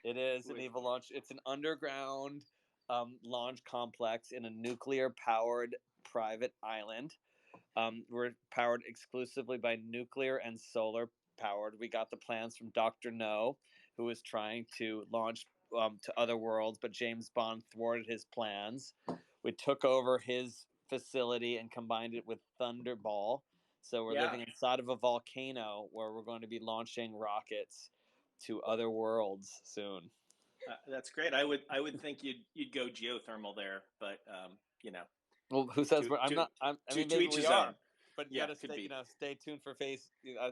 It is an With evil launch. It's an underground launch complex in a nuclear-powered private island. We're powered exclusively by nuclear and solar powered. We got the plans from Dr. No, who was trying to launch to other worlds, but James Bond thwarted his plans. We took over his facility and combined it with Thunderball. So we're yeah, living inside of a volcano where we're going to be launching rockets to other worlds soon. that's great. I would think you'd go geothermal there, but Well, who says to we're? I'm to not. I to mean, to maybe each we his own. are, but you got Yeah, to could stay. be. Stay tuned for face.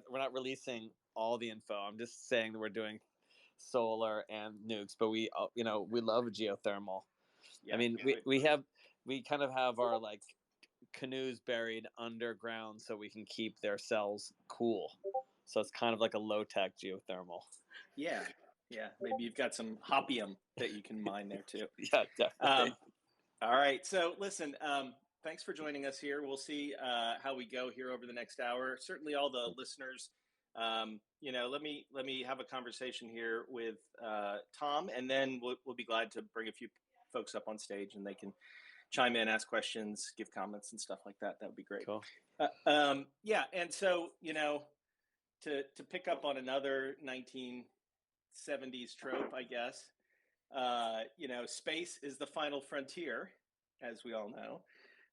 We're not releasing all the info. I'm just saying that we're doing solar and nukes, but we love geothermal. I Yeah, mean, good. we kind of have our like canoes buried underground so we can keep their cells cool. So it's kind of like a low tech geothermal. Yeah, yeah. Maybe you've got some hopium that you can mine there too. Yeah, definitely. Um, all right. So listen, thanks for joining us here. We'll see how we go here over the next hour. Certainly, all the listeners. Let me have a conversation here with Tom, and then we'll be glad to bring a few folks up on stage, and they can chime in, ask questions, give comments, and stuff like that. That would be great. Cool. Yeah, and so to pick up on another 1970s trope, I guess. Space is the final frontier, as we all know.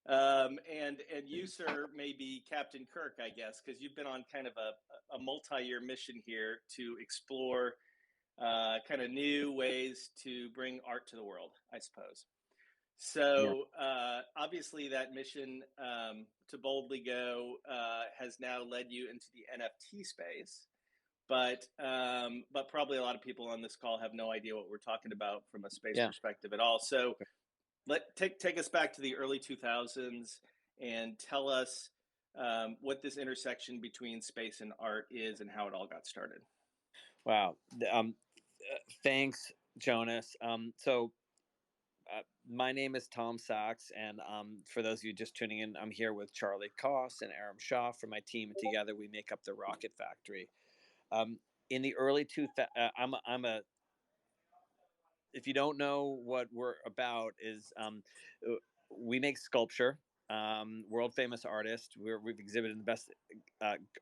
And you, sir, may be Captain Kirk, I guess, because you've been on kind of a multi-year mission here to explore kind of new ways to bring art to the world, I suppose. Yeah. So obviously, that mission to boldly go has now led you into the NFT space. But probably a lot of people on this call have no idea what we're talking about from a space Yeah. perspective at all. So take us back to the early 2000s and tell us what this intersection between space and art is and how it all got started. Wow. Thanks, Jonas. My name is Tom Sachs, and for those of you just tuning in, I'm here with Charlie Koss and Aram Shah from my team, and together we make up the Rocket Factory. In the early I'm a. If you don't know what we're about, is we make sculpture. World famous artist. We've exhibited in the best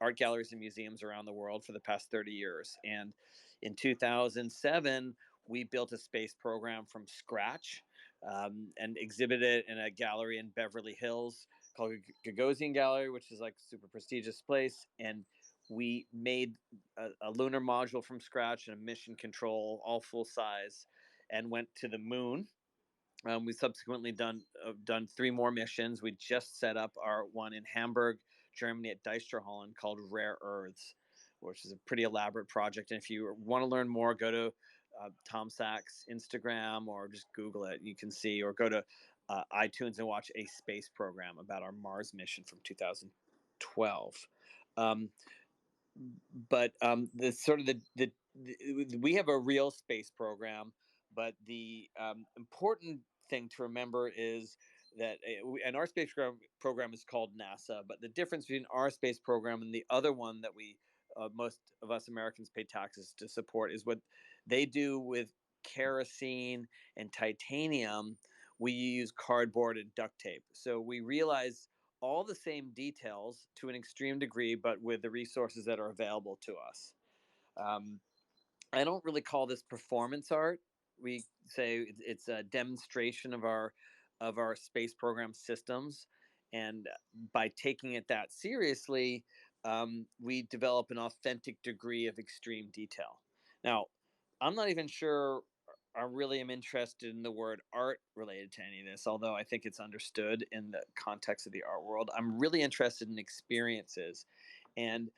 art galleries and museums around the world for the past 30 years. And in 2007, we built a space program from scratch and exhibited it in a gallery in Beverly Hills called Gagosian Gallery, which is like a super prestigious place. And we made a lunar module from scratch and a mission control, all full size, and went to the moon. We subsequently done three more missions. We just set up our one in Hamburg, Germany, at Dijksterhallen called Rare Earths, which is a pretty elaborate project. And if you want to learn more, go to Tom Sachs Instagram or just Google it. You can see, or go to iTunes and watch a space program about our Mars mission from 2012. Um, but the sort of we have a real space program, but the important thing to remember is that and our space program is called NASA, but the difference between our space program and the other one that we most of us Americans pay taxes to support is what they do with kerosene and titanium. We use cardboard and duct tape. So we realize all the same details to an extreme degree, but with the resources that are available to us. Um, I don't really call this performance art. We say it's a demonstration of our space program systems, and by taking it that seriously, we develop an authentic degree of extreme detail. Now, I'm not even sure I really am interested in the word art related to any of this, although I think it's understood in the context of the art world. I'm really interested in experiences, and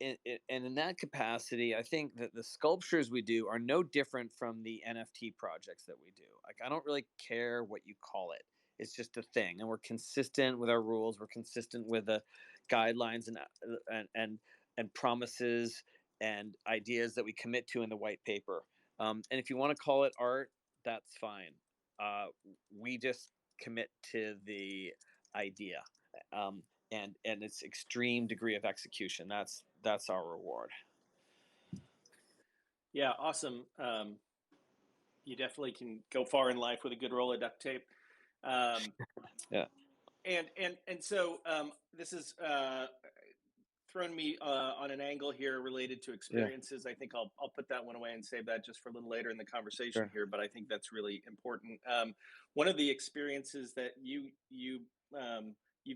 and in that capacity, I think that the sculptures we do are no different from the NFT projects that we do. Like, I don't really care what you call it. It's just a thing, and we're consistent with our rules. We're consistent with the guidelines and promises and ideas that we commit to in the white paper. And if you want to call it art, that's fine. We just commit to the idea. Um, and its extreme degree of execution. That's our reward. Yeah, awesome. You definitely can go far in life with a good roll of duct tape. Um, Yeah, and so this is thrown me on an angle here related to yeah, experiences. I think I'll put that one away and save that just for a little later in the conversation sure. here. But I think that's really important. One of the experiences that you've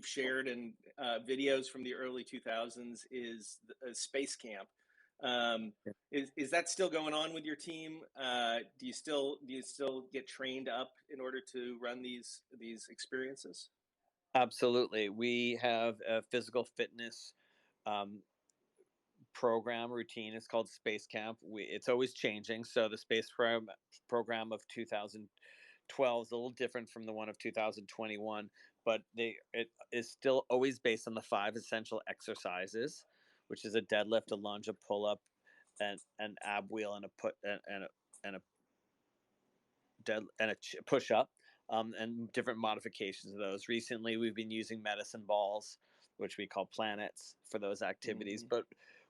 shared in videos from the early 2000s is space camp. Um, Yeah. is that still going on with your team? Do you still get trained up in order to run these experiences? Absolutely. We have a physical fitness um, program routine. It's called Space Camp. It's always changing. So the program of 2012 is a little different from the one of 2021, but it is still always based on the five essential exercises, which is a deadlift, a lunge, a pull up, and an ab wheel, and a put and a push up, and different modifications of those. Recently, we've been using medicine balls, which we call planets, for those activities. Mm-hmm. But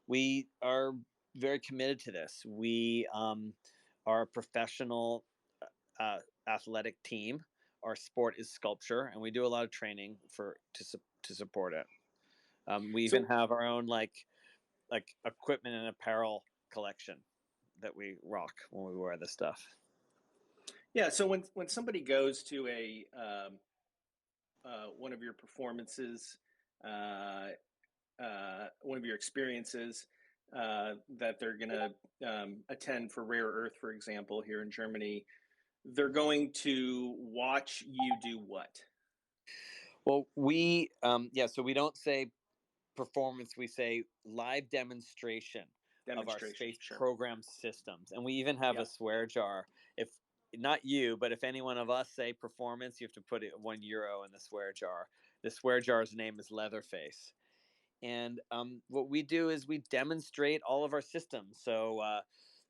we are very committed to this. We are a professional uh, athletic team. Our sport is sculpture, and we do a lot of training to support it. We even So have our own like equipment and apparel collection that we rock when we wear this stuff. yeah, so when somebody goes to a one of your performances, uh, one of your experiences that they're going to attend for Rare Earth, for example, here in Germany, they're going to watch you do what? Well, so we don't say performance, we say live demonstration of our Demonstration. space Sure. program systems. And we even have a Yep. swear jar. If not you, but if any one of us say performance, you have to put it €1 in the swear jar. The swear jar's name is Leatherface. And what we do is we demonstrate all of our systems. So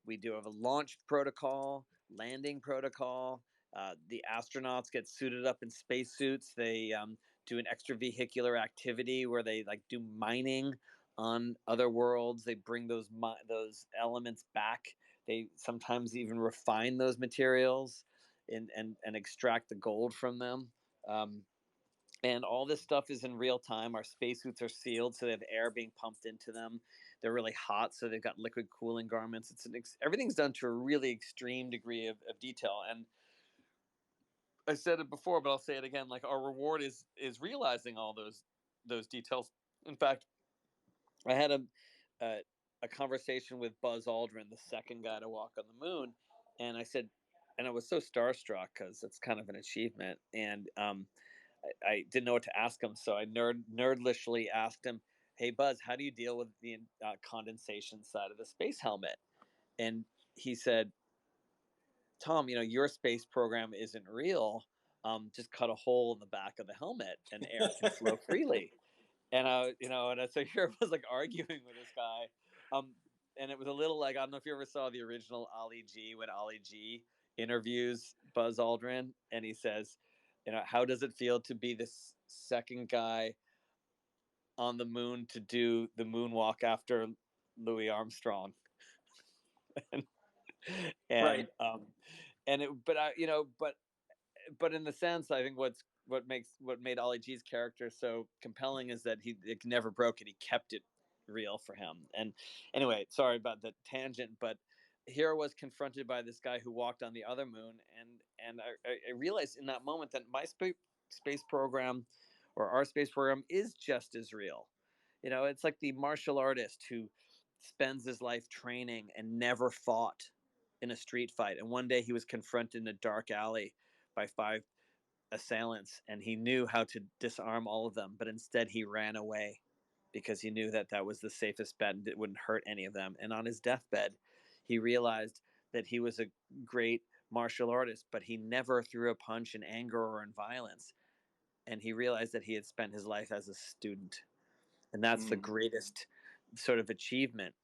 we do have a launch protocol, landing protocol. The astronauts get suited up in spacesuits. They do an extravehicular activity where they like do mining on other worlds. They bring those elements back. They sometimes even refine those materials and extract the gold from them. Um, and all this stuff is in real time. Our spacesuits are sealed, so they have air being pumped into them. They're really hot, so they've got liquid cooling garments. Everything's done to a really extreme degree of detail. And I said it before, but I'll say it again. Like our reward is realizing all those details. In fact, I had a, a conversation with Buzz Aldrin, the second guy to walk on the moon, and I said, and I was so starstruck because it's kind of an achievement. And I didn't know what to ask him, so I nerdlishly asked him, "Hey Buzz, how do you deal with the condensation side of the space helmet?" And he said, "Tom, your space program isn't real. Just cut a hole in the back of the helmet, and air can flow freely." And so here I was like arguing with this guy, and it was a little like I don't know if you ever saw the original Ali G when Ali G interviews Buzz Aldrin, and he says, how does it feel to be the second guy on the moon to do the moonwalk after Louis Armstrong? and Right. and it, but I, but in the sense, I think what made Ali G's character so compelling is that it never broke it. He kept it real for him. And anyway, sorry about the tangent, but here I was confronted by this guy who walked on the other moon, and I realized in that moment that my space program, or our space program, is just as real. It's like the martial artist who spends his life training and never fought in a street fight, and one day he was confronted in a dark alley by five assailants, and he knew how to disarm all of them, but instead he ran away because he knew that that was the safest bet and it wouldn't hurt any of them. And on his deathbed, he realized that he was a great martial artist, but he never threw a punch in anger or in violence. And he realized that he had spent his life as a student. And that's the Mm. greatest sort of achievement,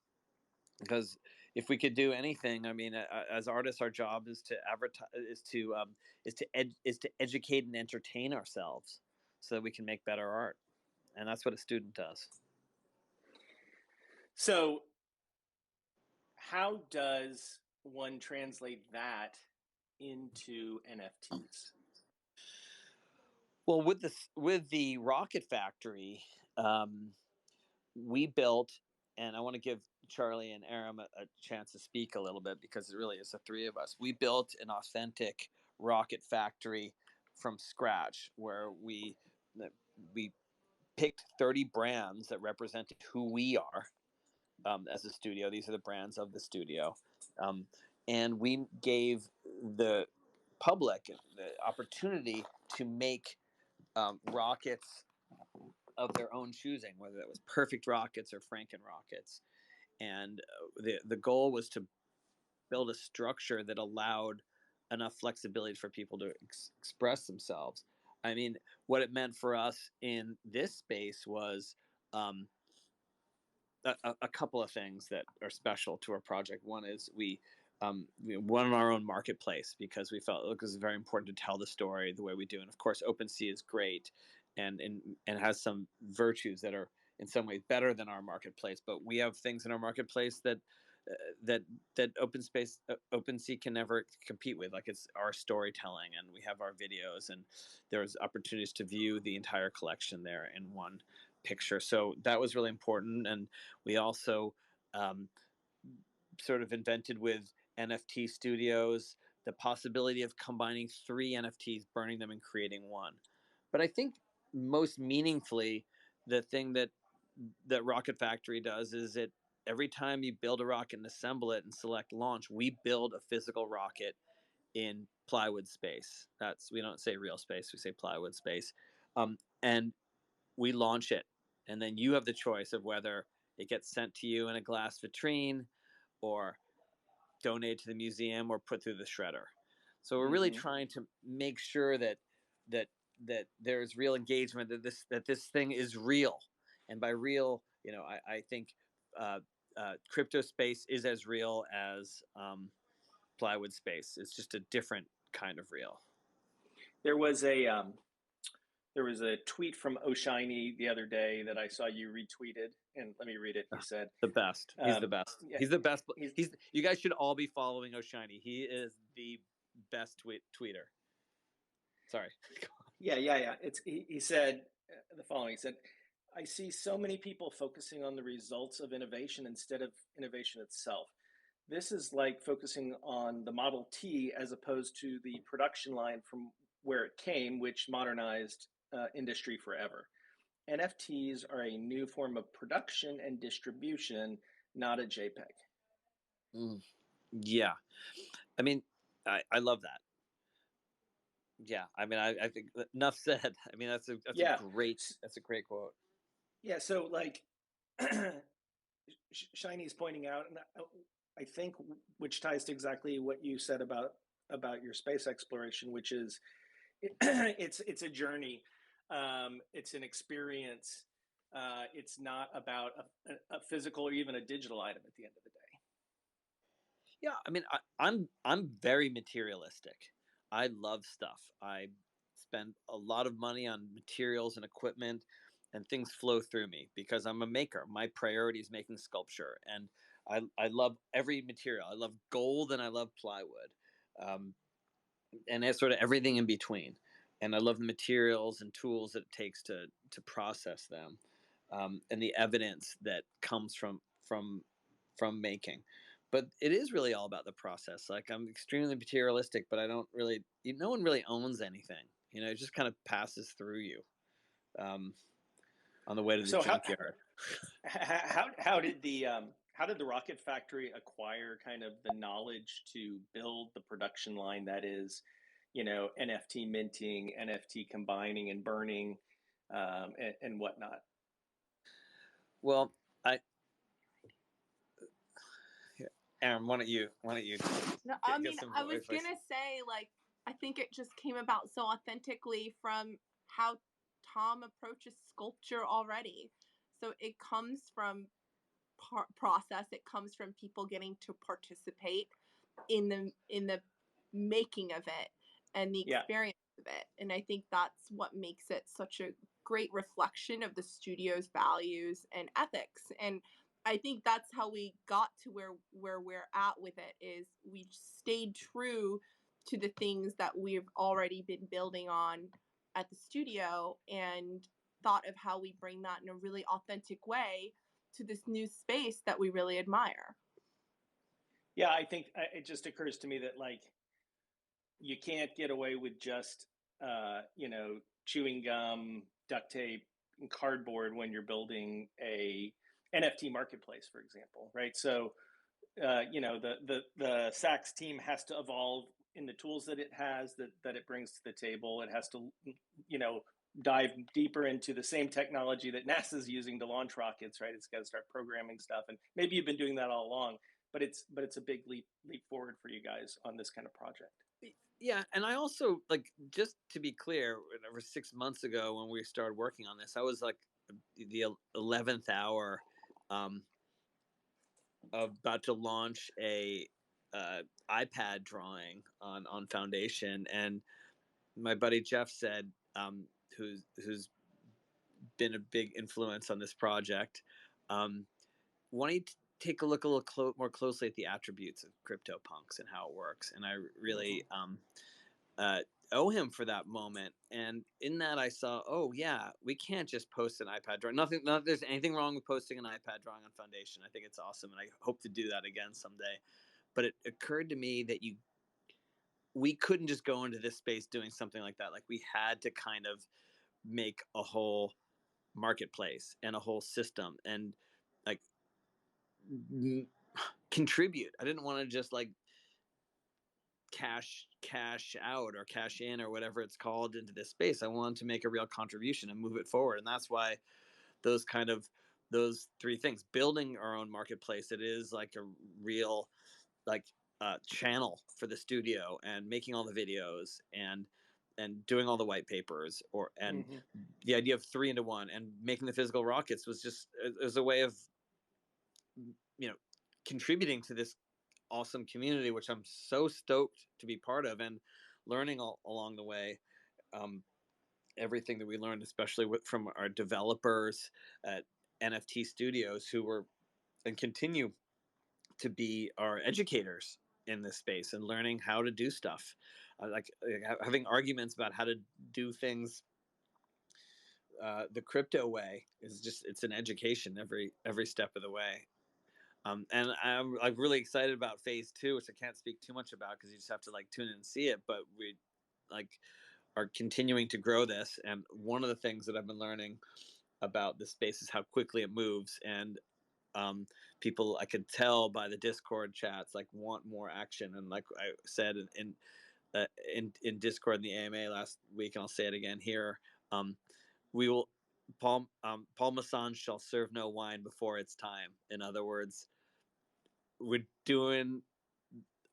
because if we could do anything, I mean, as artists, our job is to advertise, is to educate and entertain ourselves, so that we can make better art, and that's what a student does. So how does one translate that into NFTs? Well, with the Rocket Factory, um, we built, and I want to give Charlie and Aram a chance to speak a little bit because it really is the three of us. We built an authentic rocket factory from scratch, where we picked 30 brands that represented who we are as a studio. These are the brands of the studio, um, and we gave the public the opportunity to make rockets of their own choosing, whether that was perfect rockets or Franken rockets. And the goal was to build a structure that allowed enough flexibility for people to express themselves. I mean, what it meant for us in this space was um, a couple of things that are special to our project. One is we won our own marketplace because we felt it was very important to tell the story the way we do. And of course, OpenSea is great and has some virtues that are in some ways better than our marketplace. But we have things in our marketplace that that OpenSea can never compete with. Like, it's our storytelling, and we have our videos, and there's opportunities to view the entire collection there in one picture. So that was really important. And we also um, sort of invented with NFT studios the possibility of combining three NFTs, burning them, and creating one. But I think most meaningfully, the thing that Rocket Factory does is it every time you build a rocket and assemble it and select launch, we build a physical rocket in plywood space. That's, we don't say real space, we say plywood space, and we launch it, and then you have the choice of whether it gets sent to you in a glass vitrine or donated to the museum or put through the shredder. So we're really trying to make sure that that there's real engagement, that this thing is real. And by real, I think uh, crypto space is as real as plywood space. It's just a different kind of real. There was a there was a tweet from O'Shiny the other day that I saw you retweeted, and let me read it. He said, The best. He's the best. yeah, He's the best. he's He's. You guys should all be following O'Shiny. He is the best tweeter. Sorry. yeah. He said the following. He said, "I see so many people focusing on the results of innovation instead of innovation itself. This is like focusing on the Model T as opposed to the production line from where it came, which modernized industry forever. NFTs are a new form of production and distribution, not a JPEG." Mm, yeah. I mean, I love that. Yeah. I mean, I think enough said. I mean, Yeah, that's a great quote. yeah. So like, Shiny is pointing out, and I think which ties to exactly what you said about your space exploration, which is it's a journey, it's an experience. It's not about a physical or even a digital item at the end of the day. Yeah. I mean, I'm very materialistic. I love stuff. I spend a lot of money on materials and equipment, and things flow through me because I'm a maker. My priority is making sculpture, and I love every material. I love gold and I love plywood, and it's sort of everything in between. And I love the materials and tools that it takes to process them, and the evidence that comes from making. But it is really all about the process. Like, I'm extremely materialistic, but I don't really. No one really owns anything. It just kind of passes through you um, on the way to the So junkyard. how did the Rocket Factory acquire kind of the knowledge to build the production line that is, NFT minting, NFT combining and burning, and whatnot? Well, I Aaron, why don't you No, I get mean, some I was advice? gonna say, like, I think it just came about so authentically from how Tom approaches sculpture already. So it comes from process. It comes from people getting to participate in the making of it and the Yeah. experience of it. And I think that's what makes it such a great reflection of the studio's values and ethics. And I think that's how we got to where we're at with it, is we stayed true to the things that we've already been building on at the studio, and thought of how we bring that in a really authentic way to this new space that we really admire. Yeah, I think it just occurs to me that like you can't get away with just chewing gum, duct tape, and cardboard when you're building a NFT marketplace, for example, right? So the Sachs team has to evolve in the tools that it has, that it brings to the table. It has to dive deeper into the same technology that NASA's using to launch rockets, right? It's got to start programming stuff, and maybe you've been doing that all along, but it's a big leap forward for you guys on this kind of project. Yeah, and I also, like, just to be clear, over 6 months ago when we started working on this, I was like the 11th hour, um, about to launch a iPad drawing on Foundation, and my buddy Jeff said, who's been a big influence on this project, um, why don't you take a look a little more closely at the attributes of CryptoPunks and how it works? And I really uh, owe him for that moment. And in that, I saw, oh yeah, we can't just post an iPad drawing. Not there's anything wrong with posting an iPad drawing on Foundation. I think it's awesome, and I hope to do that again someday. But it occurred to me that we couldn't just go into this space doing something like that. Like, we had to kind of make a whole marketplace and a whole system, and like contribute. I didn't want to just like cash out or cash in or whatever it's called into this space. I wanted to make a real contribution and move it forward, and that's why those three things: building our own marketplace, it is like a real like channel for the studio, and making all the videos, and doing all the white papers, and the idea of 3-into-1, and making the physical rockets was just as a way of contributing to this awesome community, which I'm so stoked to be part of, and learning all along the way. Um, Everything that we learned, especially from our developers at NFT Studios, who were and continue to be our educators in this space, and learning how to do stuff, like having arguments about how to do things the crypto way is just, it's an education every step of the way. And I'm really excited about phase 2, which I can't speak too much about because you just have to like tune in and see it. But we like are continuing to grow this, and one of the things that I've been learning about this space is how quickly it moves, and people, I could tell by the Discord chats, like, want more action. And like I said in Discord in the AMA last week, and I'll say it again here, we will Paul Masson shall serve no wine before it's time. In other words, we're doing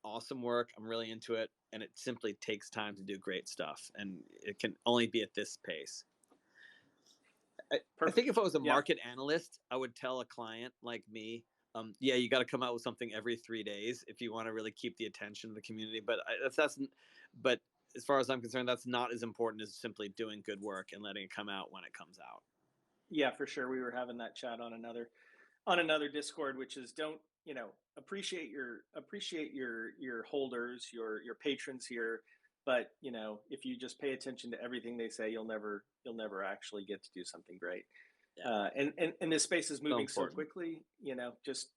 awesome work. I'm really into it, and it simply takes time to do great stuff, and it can only be at this pace. I think if I was a market analyst, I would tell a client like me, yeah, you got to come out with something every 3 days if you want to really keep the attention of the community. But but as far as I'm concerned, that's not as important as simply doing good work and letting it come out when it comes out. Yeah, for sure. We were having that chat on another Discord, which is, don't appreciate your holders, your patrons here, but if you just pay attention to everything they say, you'll never actually get to do something great. Yeah. And this space is moving so quickly. Just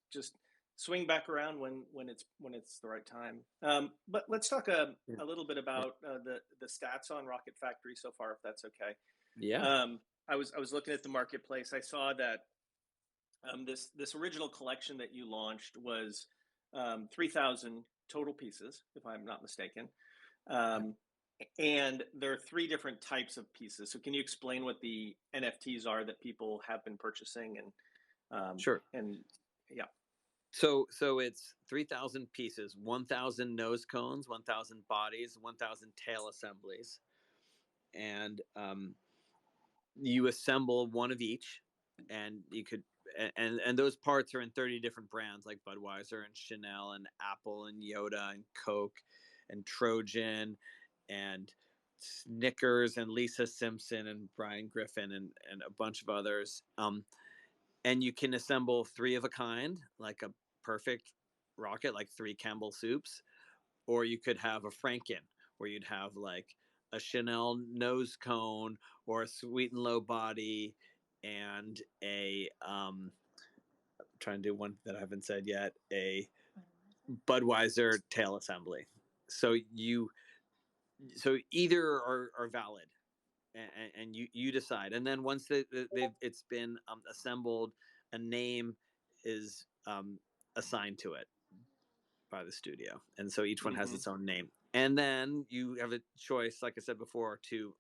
swing back around when it's the right time. But let's talk a little bit about the stats on Rocket Factory so far, if that's okay. Yeah. I was looking at the marketplace. I saw that this original collection that you launched was 3,000 total pieces, if I'm not mistaken. And there are 3 different types of pieces. So can you explain what the NFTs are that people have been purchasing? And sure. And yeah. So it's 3,000 pieces, 1,000 nose cones, 1,000 bodies, 1,000 tail assemblies, and you assemble one of each, and you could and those parts are in 30 different brands like Budweiser and Chanel and Apple and Yoda and Coke and Trojan and Snickers and Lisa Simpson and Brian Griffin and a bunch of others. and you can assemble 3 of a kind, like a perfect rocket, like 3 Campbell soups, or you could have a Franken, where you'd have like a Chanel nose cone or a sweet and low body and a I'm trying to do one that I haven't said yet, a Budweiser tail assembly. So either are valid, and you decide. And then once it's been assembled, a name is assigned to it by the studio, and so each one has its own name. And then you have a choice, like I said before, to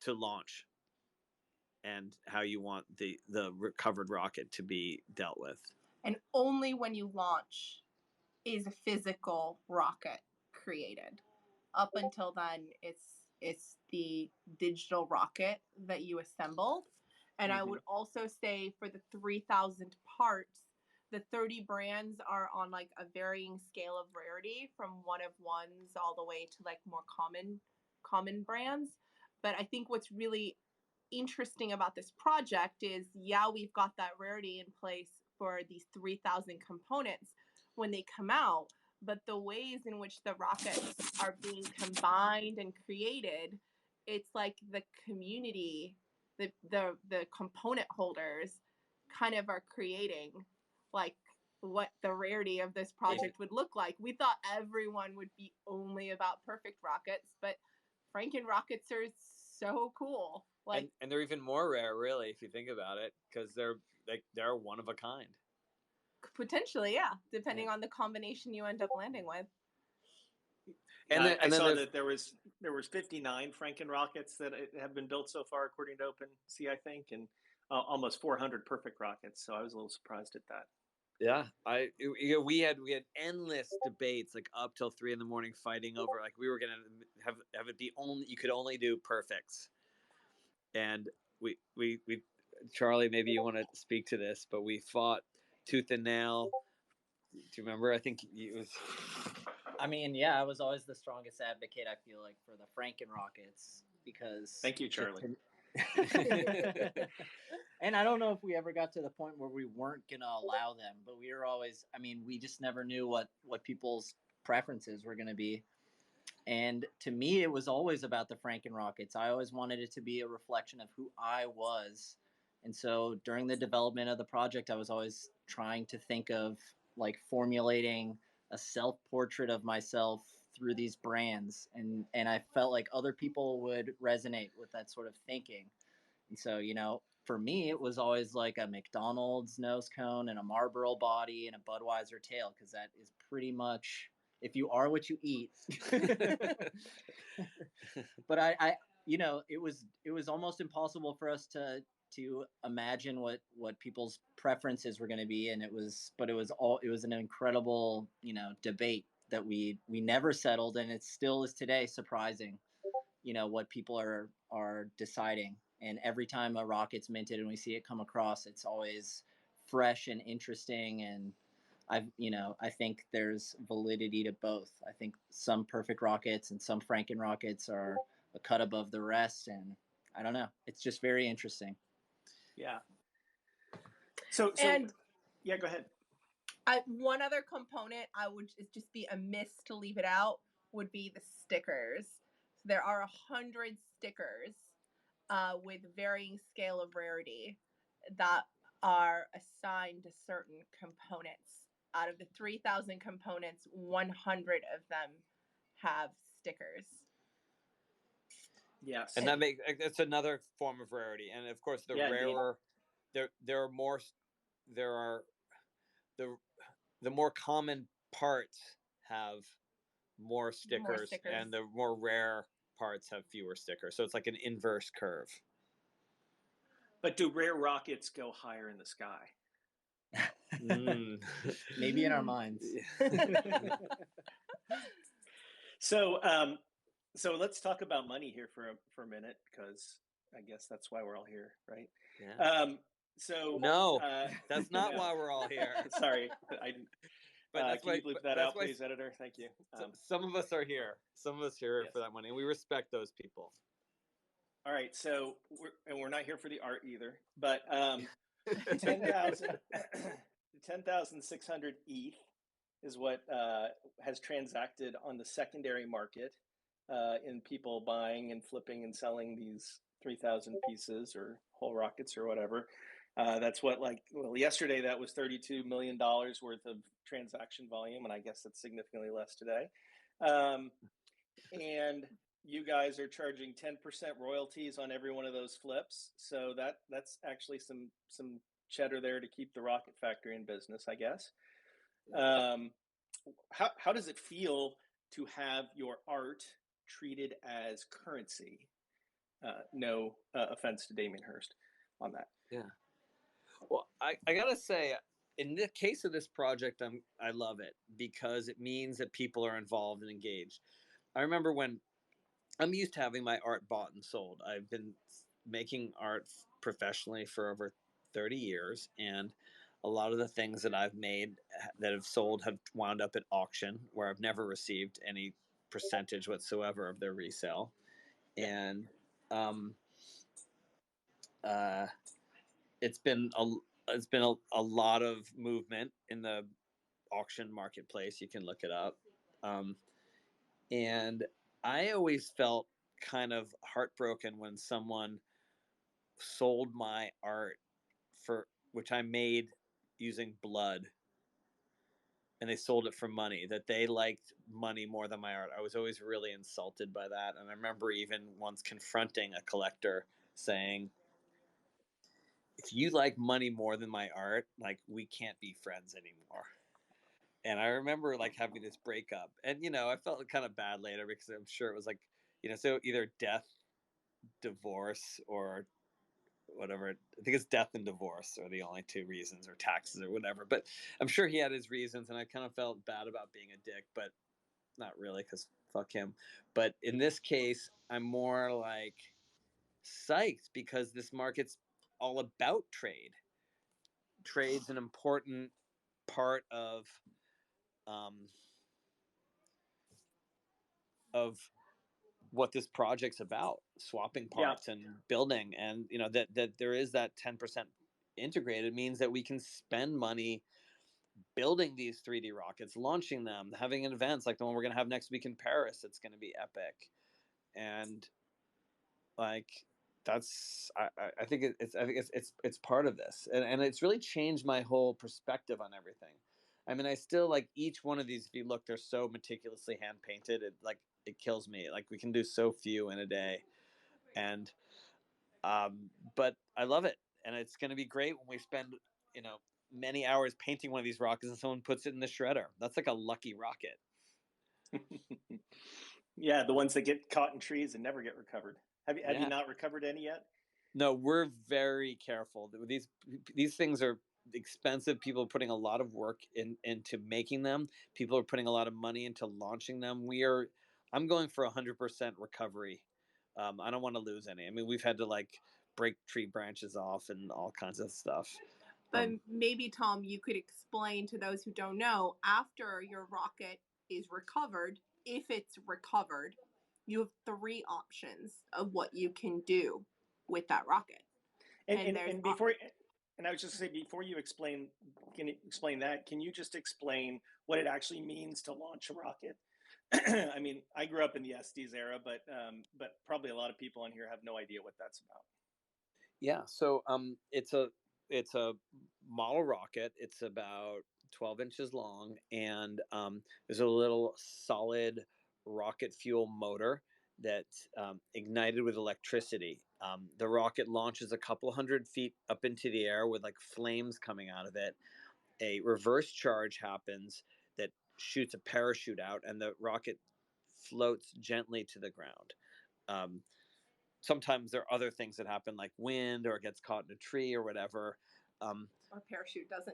launch and how you want the recovered rocket to be dealt with. And only when you launch is a physical rocket created. Up until then, it's the digital rocket that you assembled. And I would also say for the 3,000 parts, the 30 brands are on like a varying scale of rarity, from one of ones all the way to like more common brands. But I think what's really interesting about this project is, yeah, we've got that rarity in place for these 3,000 components when they come out, but the ways in which the rockets are being combined and created, it's like the community, the component holders kind of are creating like what the rarity of this project would look like. We thought everyone would be only about perfect rockets, but Franken rockets are so cool. Like, and they're even more rare, really, if you think about it, because they're one of a kind. Potentially, yeah, depending on the combination you end up landing with. And I saw that there was 59 Franken rockets that have been built so far, according to OpenSea, I think, and almost 400 perfect rockets. So I was a little surprised at that. Yeah, we had endless debates, like up till 3 a.m, fighting over, like, we were gonna have it be only, you could only do perfects, and we Charlie, maybe you want to speak to this, but we fought tooth and nail. Do you remember? I think it was. I mean, yeah, I was always the strongest advocate, I feel like, for the Franken rockets, because thank you, Charlie. And I don't know if we ever got to the point where we weren't gonna allow them, but we were always, I mean, we just never knew what people's preferences were gonna be. And to me, it was always about the Franken rockets. I always wanted it to be a reflection of who I was. And so during the development of the project, I was always trying to think of like formulating a self-portrait of myself through these brands. And I felt like other people would resonate with that sort of thinking. And so, for me, it was always like a McDonald's nose cone and a Marlboro body and a Budweiser tail, because that is pretty much, if you are what you eat. But I it was almost impossible for us to imagine what people's preferences were going to be, and it was an incredible debate that we never settled, and it still is today surprising what people are deciding. And every time a rocket's minted and we see it come across, it's always fresh and interesting. And I think there's validity to both. I think some perfect rockets and some Franken rockets are a cut above the rest, and I don't know. It's just very interesting. Yeah. So yeah, go ahead. One other component I would just be amiss to leave it out would be the stickers. So there are 100 stickers with varying scale of rarity that are assigned to certain components. Out of the 3,000 components, 100 of them have stickers. Yes, and that's another form of rarity. And of course, rarer, there are more. There are the more common parts have more stickers, and the more rare parts have fewer stickers. So it's like an inverse curve. But do rare rockets go higher in the sky? Maybe in our minds. So let's talk about money here for a minute, because I guess that's why we're all here, right? Yeah. No, that's not why we're all here. Sorry, but can you bleep that out, please, editor? Thank you. Some of us are here. Some of us are here for that money, and we respect those people. All right, so we're not here for the art either. But 10,000 10,600 ETH is what has transacted on the secondary market in people buying and flipping and selling these 3,000 pieces or whole rockets or whatever. That's what, like, well, yesterday that was $32 million worth of transaction volume, and I guess that's significantly less today. And you guys are charging 10% royalties on every one of those flips, so that's actually some cheddar there to keep the rocket factory in business, I guess. How does it feel to have your art treated as currency? No offense to Damien Hirst on that. Yeah. Well, I gotta say, in the case of this project, I love it because it means that people are involved and engaged. I remember when I'm used to having my art bought and sold. I've been making art professionally for over 30 years, and a lot of the things that I've made that have sold have wound up at auction, where I've never received any percentage whatsoever of their resale. And um, uh, it's been a lot of movement in the auction marketplace. You can look it up. Um, and I always felt kind of heartbroken when someone sold my art for which I made using blood, and they sold it for money, that they liked money more than my art. I was always really insulted by that. And I remember even once confronting a collector saying, if you like money more than my art, like, we can't be friends anymore. And I remember like having this breakup, and I felt kind of bad later because I'm sure it was like, so either death, divorce, or whatever. I think it's death and divorce are the only two reasons, or taxes or whatever. But I'm sure he had his reasons, and I kind of felt bad about being a dick, but not really, because fuck him. But in this case, I'm more like psyched because this market's all about trade. Trade's an important part um, of what this project's about, swapping Yeah. parts and building. And that there is that 10% integrated means that we can spend money building these 3D rockets, launching them, having events like the one we're going to have next week in Paris. It's going to be epic. And like, that's I think it's part of this, and it's really changed my whole perspective on everything. I mean, I still like each one of these. If you look, they're so meticulously hand painted. It kills me. Like, we can do so few in a day, and but I love it, and it's going to be great when we spend many hours painting one of these rockets and someone puts it in the shredder. That's like a lucky rocket. Yeah, the ones that get caught in trees and never get recovered. Have you not recovered any yet? No, we're very careful. These things are expensive. People are putting a lot of work into making them. People are putting a lot of money into launching them. I'm going for 100% recovery. I don't want to lose any. I mean, we've had to like break tree branches off and all kinds of stuff. But maybe, Tom, you could explain to those who don't know, after your rocket is recovered, if it's recovered, you have 3 options of what you can do with that rocket. And before, and I was just going to say, before you explain that, can you just explain what it actually means to launch a rocket? I mean, I grew up in the SDs era, but probably a lot of people on here have no idea what that's about. Yeah, so it's a model rocket. It's about 12 inches long, and there's a little solid rocket fuel motor that's ignited with electricity. The rocket launches a couple hundred feet up into the air with like flames coming out of it. A reverse charge happens that shoots a parachute out, and the rocket floats gently to the ground. Um, Sometimes there are other things that happen, like wind, or it gets caught in a tree or whatever.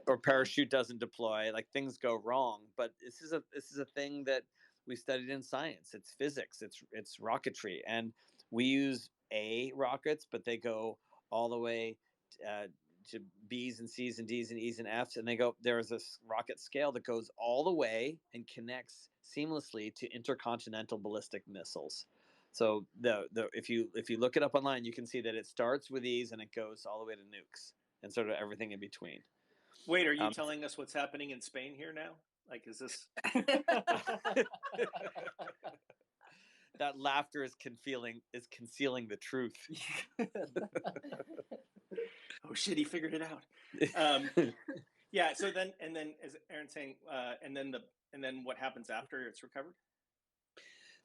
Or parachute doesn't deploy. Like, things go wrong. But this is a thing that we studied in science. It's physics. It's rocketry, and we use A rockets, but they go all the way to B's and C's and D's and E's and F's, and there's this rocket scale that goes all the way and connects seamlessly to intercontinental ballistic missiles. So if you look it up online, you can see that it starts with these and it goes all the way to nukes. and sort of everything in between. Wait, are you telling us what's happening in Spain here now? Like, is this? That laughter is concealing the truth. Oh shit, he figured it out. Yeah. So then, as Aaron's saying, and then what happens after it's recovered?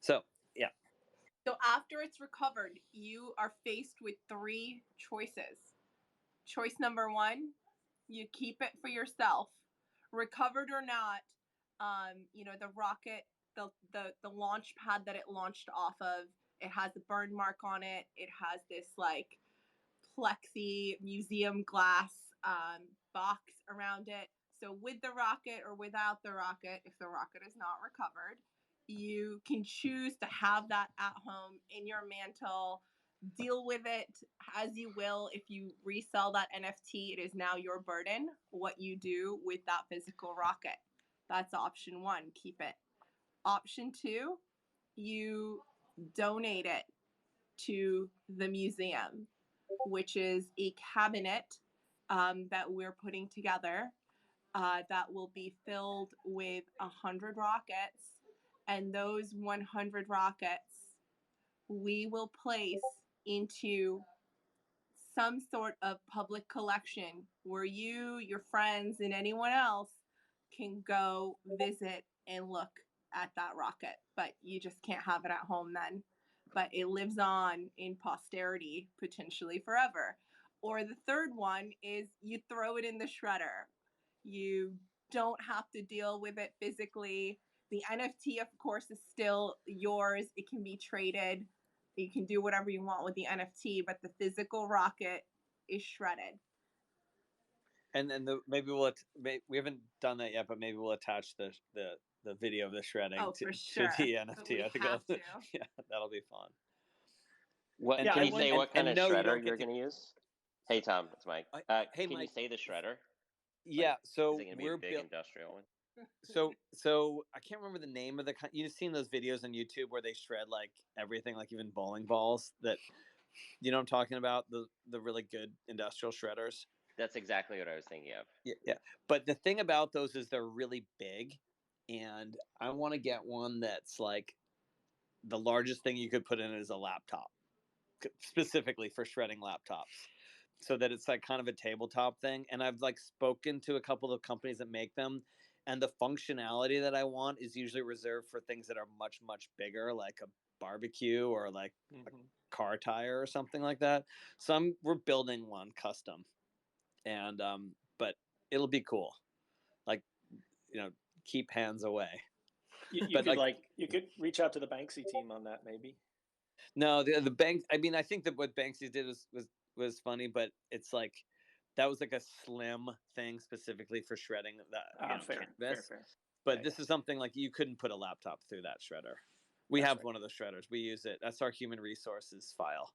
So yeah. So after it's recovered, you are faced with 3 choices. Choice number 1, you keep it for yourself, recovered or not. The rocket, the launch pad that it launched off of, it has a burn mark on it. It has this like plexi museum glass box around it. So with the rocket or without the rocket, if the rocket is not recovered, you can choose to have that at home in your mantle. Deal with it as you will. If you resell that NFT, it is now your burden what you do with that physical rocket. That's option 1, keep it. Option 2, you donate it to the museum, which is a cabinet that we're putting together that will be filled with 100 rockets. And those 100 rockets we will place into some sort of public collection where you, your friends, and anyone else can go visit and look at that rocket. But you just can't have it at home then. But it lives on in posterity, potentially forever. Or the third one is you throw it in the shredder. You don't have to deal with it physically. The NFT, of course, is still yours. It can be traded. You can do whatever you want with the NFT, but the physical rocket is shredded. And then we haven't done that yet, but maybe we'll attach the video of the shredding to the NFT. I think yeah, that'll be fun. What can you say? What kind of shredder you're going to use? Hey Tom, it's Mike. Hey, can Mike. you say the shredder? Yeah, so is it gonna be a big industrial one? So I can't remember the name of the. You've seen those videos on YouTube where they shred like everything, like even bowling balls. That you know what I'm talking about, the really good industrial shredders. That's exactly what I was thinking of. Yeah. But the thing about those is they're really big, and I want to get one that's like the largest thing you could put in it is a laptop, specifically for shredding laptops, so that it's like kind of a tabletop thing. And I've like spoken to a couple of companies that make them, and the functionality that I want is usually reserved for things that are much, much bigger, like a barbecue or like a car tire or something like that. So we're building one custom, and but it'll be cool. Like, keep hands away. You could reach out to the Banksy team on that, maybe. No, the bank. I mean, I think that what Banksy did was funny, but it's like that was like a slim thing specifically for shredding that canvas. Fair. But this is something like you couldn't put a laptop through that shredder. We have one of those shredders. We use it. That's our human resources file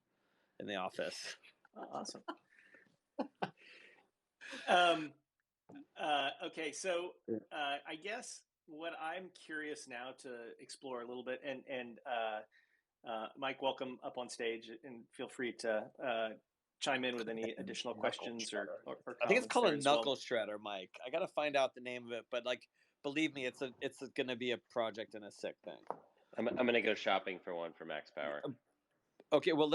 in the office. Awesome. Okay, so I guess what I'm curious now to explore a little bit, and Mike, welcome up on stage, and feel free to chime in with any additional questions or I think it's called a knuckle shredder, Mike. I got to find out the name of it, but like, believe me, it's going to be a project and a sick thing. I'm going to go shopping for one for Max Power. Okay, well,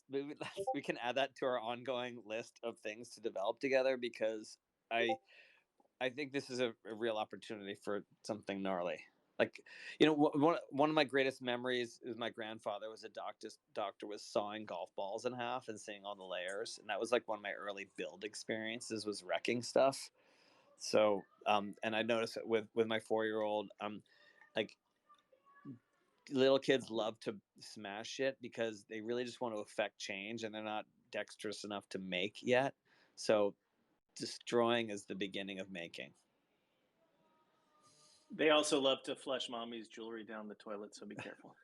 we can add that to our ongoing list of things to develop together, because I think this is a real opportunity for something gnarly. Like, one of my greatest memories is my grandfather was a doctor was sawing golf balls in half and seeing all the layers, and that was like one of my early build experiences, was wrecking stuff. So and I noticed it with my 4-year-old, like, little kids love to smash shit because they really just want to affect change, and they're not dexterous enough to make yet. So destroying is the beginning of making. They also love to flush mommy's jewelry down the toilet, so be careful.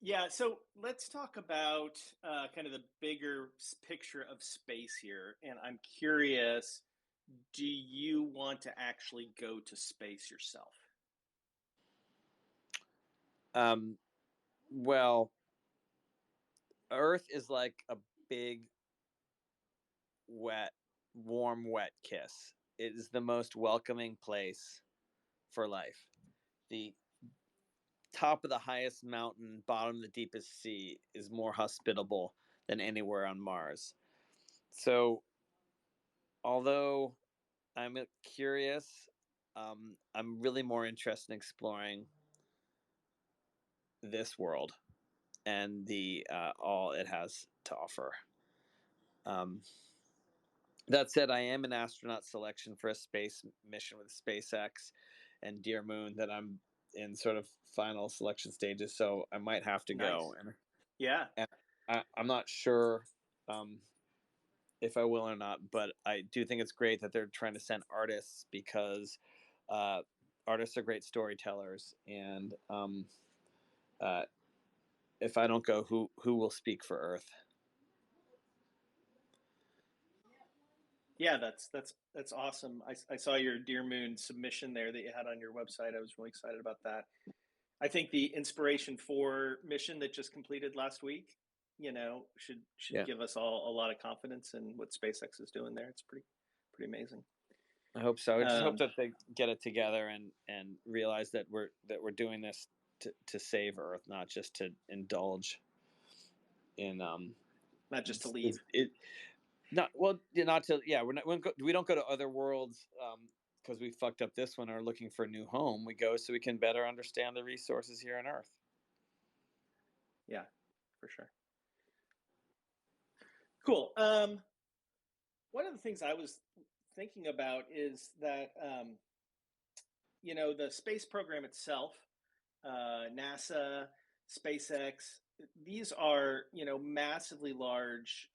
Yeah, so let's talk about kind of the bigger picture of space here. And I'm curious, do you want to actually go to space yourself? Well, Earth is like a big, warm, wet kiss. It is the most welcoming place for life. The top of the highest mountain, bottom of the deepest sea is more hospitable than anywhere on Mars. So, although I'm curious, I'm really more interested in exploring this world and the all it has to offer. Um, that said, I am an astronaut selection for a space mission with SpaceX and Dear Moon that I'm in sort of final selection stages, so I might have to go. And yeah, and I'm not sure if I will or not, but I do think it's great that they're trying to send artists because artists are great storytellers, and uh, if I don't go, who will speak for Earth? Yeah, that's awesome. I saw your Dear Moon submission there that you had on your website. I was really excited about that. I think the Inspiration 4 mission that just completed last week, should give us all a lot of confidence in what SpaceX is doing there. It's pretty amazing. I hope so. I just hope that they get it together and realize that we're doing this to save Earth, not just to indulge in not just to leave. Not to we don't go to other worlds because we fucked up this one or are looking for a new home. We go so we can better understand the resources here on Earth. Yeah, for sure. Cool. One of the things I was thinking about is that the space program itself, NASA, SpaceX, these are massively large,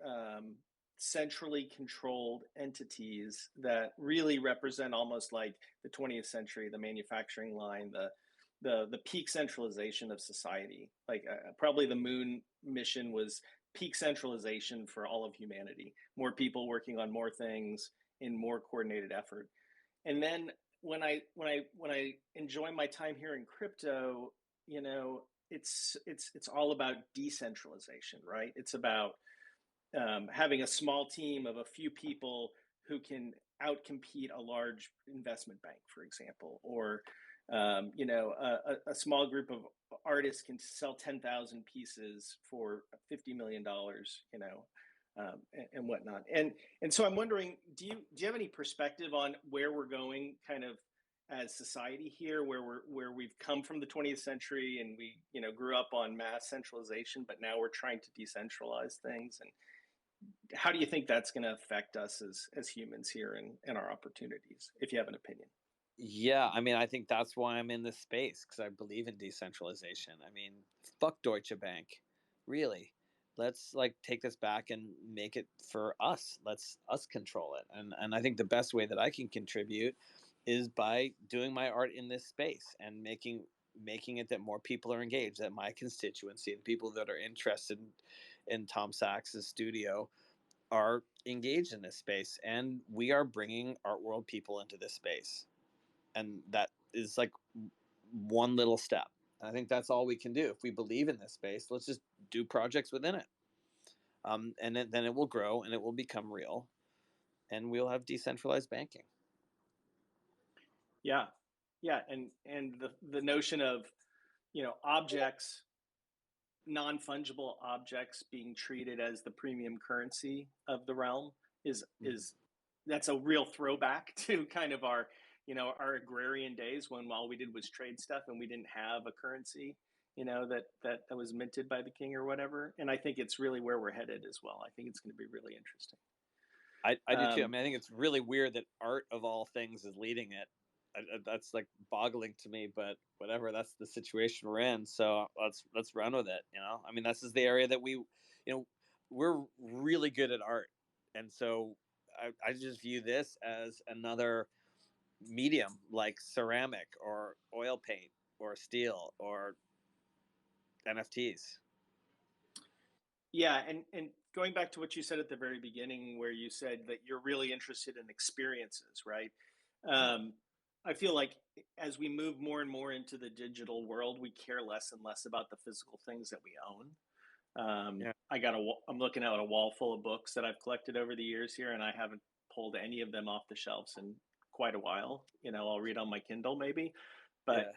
centrally controlled entities that really represent almost like the 20th century, the manufacturing line, the peak centralization of society. Like probably the moon mission was peak centralization for all of humanity. More people working on more things in more coordinated effort. And then when I enjoy my time here in crypto, it's all about decentralization, right? It's about having a small team of a few people who can outcompete a large investment bank, for example, or a small group of artists can sell 10,000 pieces for $50 million, and whatnot. And so I'm wondering, do you have any perspective on where we're going, kind of as society here, where we've come from the 20th century and we grew up on mass centralization, but now we're trying to decentralize things, and how do you think that's going to affect us as humans here and our opportunities, if you have an opinion? Yeah, I mean, I think that's why I'm in this space because I believe in decentralization. I mean, fuck Deutsche Bank, really. Let's like take this back and make it for us. Let's us control it. And I think the best way that I can contribute is by doing my art in this space and making it that more people are engaged, that my constituency, the people that are interested in Tom Sachs's studio, are engaged in this space, and we are bringing art world people into this space, and that is like one little step. I think that's all we can do. If we believe in this space, let's just do projects within it, and then it will grow and it will become real, and we'll have decentralized banking. Yeah, yeah, and the notion of objects, non-fungible objects being treated as the premium currency of the realm is that's a real throwback to kind of our agrarian days, when all we did was trade stuff and we didn't have a currency that was minted by the king or whatever. And I think it's really where we're headed as well. I think it's going to be really interesting. I do too. I mean, I think it's really weird that art of all things is leading it. That's like boggling to me, but whatever. That's the situation we're in. So let's run with it. I mean, this is the area that we're really good at art, and so I just view this as another medium like ceramic or oil paint or steel or NFTs. Yeah, and going back to what you said at the very beginning, where you said that you're really interested in experiences, right? I feel like as we move more and more into the digital world, we care less and less about the physical things that we own. I'm looking at a wall full of books that I've collected over the years here, and I haven't pulled any of them off the shelves in quite a while. I'll read on my Kindle maybe, but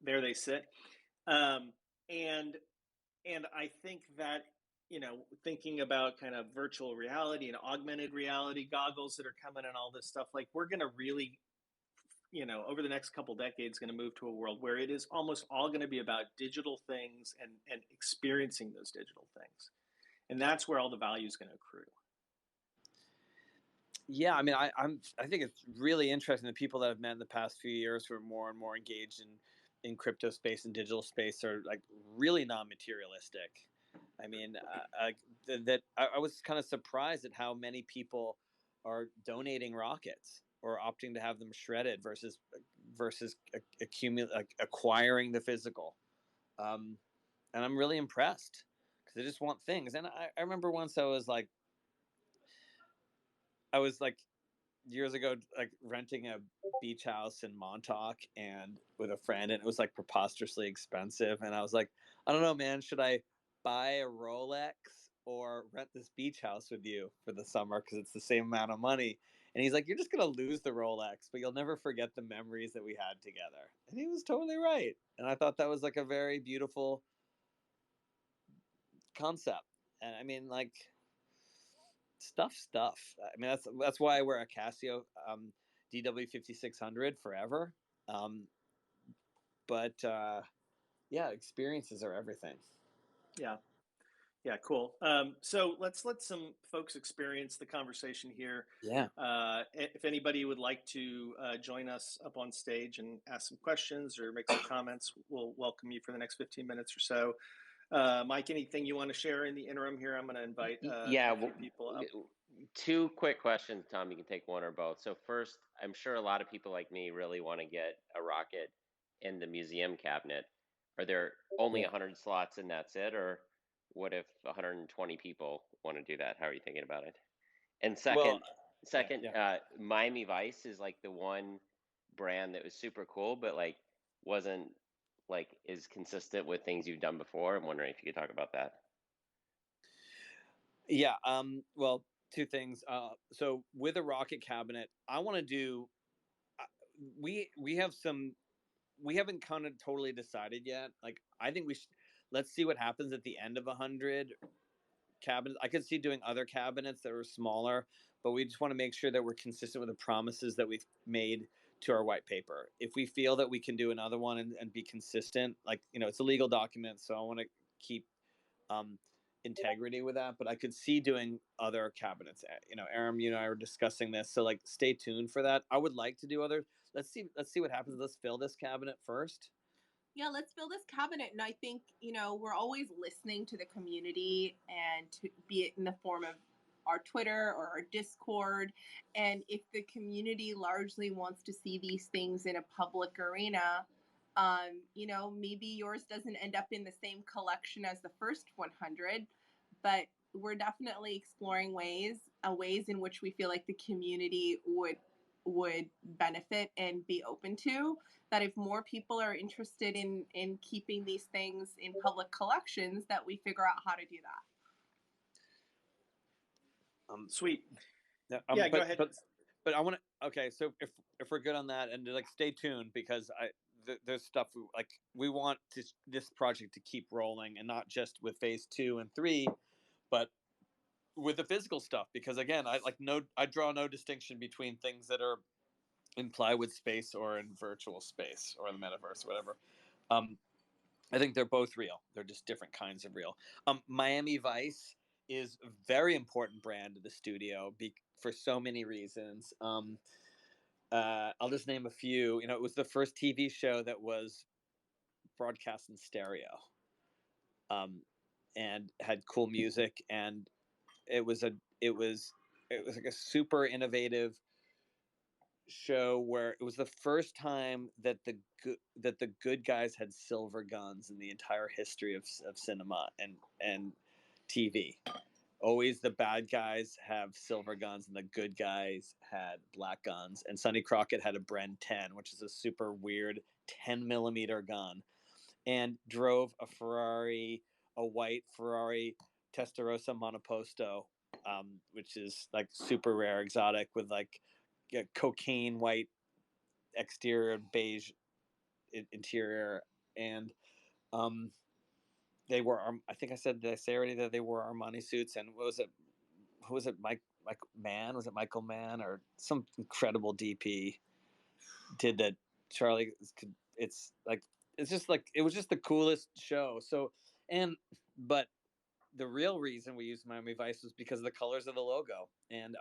there they sit. And I think that, thinking about kind of virtual reality and augmented reality goggles that are coming and all this stuff, like we're going to really, over the next couple decades, going to move to a world where it is almost all going to be about digital things and experiencing those digital things. And that's where all the value is going to accrue. Yeah, I mean, I think it's really interesting. The people that I've met in the past few years who are more and more engaged in crypto space and digital space are like really non-materialistic. I mean, I was kind of surprised at how many people are donating rockets or opting to have them shredded versus acquiring the physical. And I'm really impressed because they just want things. And I remember once I was like years ago, like renting a beach house in Montauk and with a friend, and it was like preposterously expensive. And I was like, I don't know, man, should I buy a Rolex or rent this beach house with you for the summer because it's the same amount of money? And he's like, you're just gonna lose the Rolex, but you'll never forget the memories that we had together. And he was totally right. And I thought that was like a very beautiful concept. And I mean, like, stuff. I mean, that's why I wear a Casio DW5600 forever. But yeah, experiences are everything. Yeah, cool. So let's let some folks experience the conversation here. Yeah. If anybody would like to join us up on stage and ask some questions or make some comments, we'll welcome you for the next 15 minutes or so. Mike, anything you want to share in the interim here? I'm going to invite a few people up. Two quick questions, Tom. You can take one or both. So first, I'm sure a lot of people like me really want to get a rocket in the museum cabinet. Are there only 100 slots and that's it? Or what if 120 people want to do that? How are you thinking about it? And second, Miami Vice is like the one brand that was super cool, but like wasn't like is consistent with things you've done before. I'm wondering if you could talk about that. Yeah. Well, two things. So with a rocket cabinet, I want to do. We haven't kind of totally decided yet. Like, I think let's see what happens at the end of 100 cabinets. I could see doing other cabinets that were smaller, but we just want to make sure that we're consistent with the promises that we've made to our white paper. If we feel that we can do another one and be consistent, like, it's a legal document, so I want to keep integrity with that, but I could see doing other cabinets. Aram, you and I were discussing this, so like stay tuned for that. I would like to do other. Let's see what happens. Let's fill this cabinet first. Yeah, let's fill this cabinet. And I think, we're always listening to the community, and to be it in the form of our Twitter or our Discord. And if the community largely wants to see these things in a public arena, maybe yours doesn't end up in the same collection as the first 100, but we're definitely exploring ways in which we feel like the community would benefit and be open to. That if more people are interested in keeping these things in public collections, that we figure out how to do that. Sweet. Go ahead. But I want to. Okay, so if we're good on that, and like stay tuned, because there's stuff we want this project to keep rolling, and not just with phase 2 and 3, but with the physical stuff. Because again, I draw no distinction between things that are in plywood space or in virtual space or in the metaverse, or whatever. I think they're both real. They're just different kinds of real. Miami Vice is a very important brand to the studio for so many reasons. I'll just name a few. It was the first TV show that was broadcast in stereo, and had cool music, and it was like a super innovative show where it was the first time that the good guys had silver guns in the entire history of cinema and TV. Always the bad guys have silver guns and the good guys had black guns. And Sonny Crockett had a Bren 10, which is a super weird 10 millimeter gun, and drove a Ferrari a white Ferrari Testarossa Monoposto, which is like super rare, exotic, with like cocaine white exterior, beige interior, and they were. I think I said, did I say already that they wore Armani suits? And what was it? Who was it? Mike Mann? Was it Michael Mann or some incredible DP did that? Charlie, it's like it's just like it was just the coolest show. So but the real reason we used Miami Vice was because of the colors of the logo. And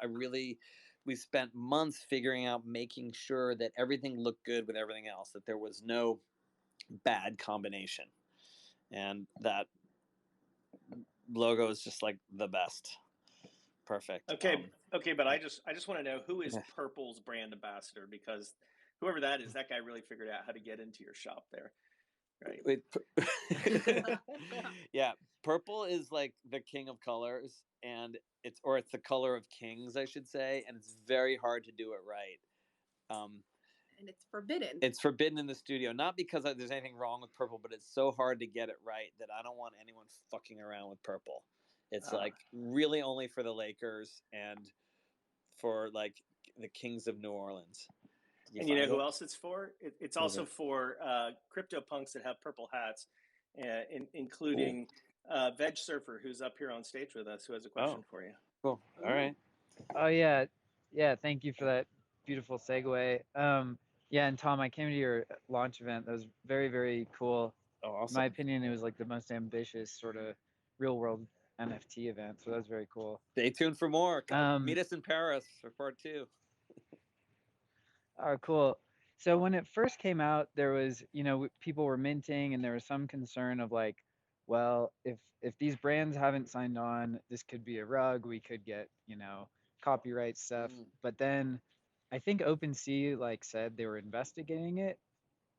we spent months figuring out, making sure that everything looked good with everything else, that there was no bad combination. And that logo is just like the best. Perfect. Okay, but I just want to know, who is Purple's brand ambassador, because whoever that is, that guy really figured out how to get into your shop there. Right. Yeah, purple is like the king of colors, and it's the color of kings, I should say, and it's very hard to do it right. And it's forbidden. It's forbidden in the studio, not because there's anything wrong with purple, but it's so hard to get it right that I don't want anyone fucking around with purple. It's like really only for the Lakers and for like the Kings of New Orleans. And you know who else it's for? It's also for crypto punks that have purple hats, including Veg Surfer, who's up here on stage with us, who has a question for you. Cool. All right. Oh yeah, thank you for that beautiful segue. Yeah, and Tom, I came to your launch event. That was very, very cool. Oh, awesome. In my opinion, it was like the most ambitious sort of real world NFT event. So that was very cool. Stay tuned for more. Meet us in Paris for part 2. Oh, cool. So when it first came out, there was, people were minting, and there was some concern of like, well, if these brands haven't signed on, this could be a rug. We could get, copyright stuff. But then I think OpenSea like said they were investigating it,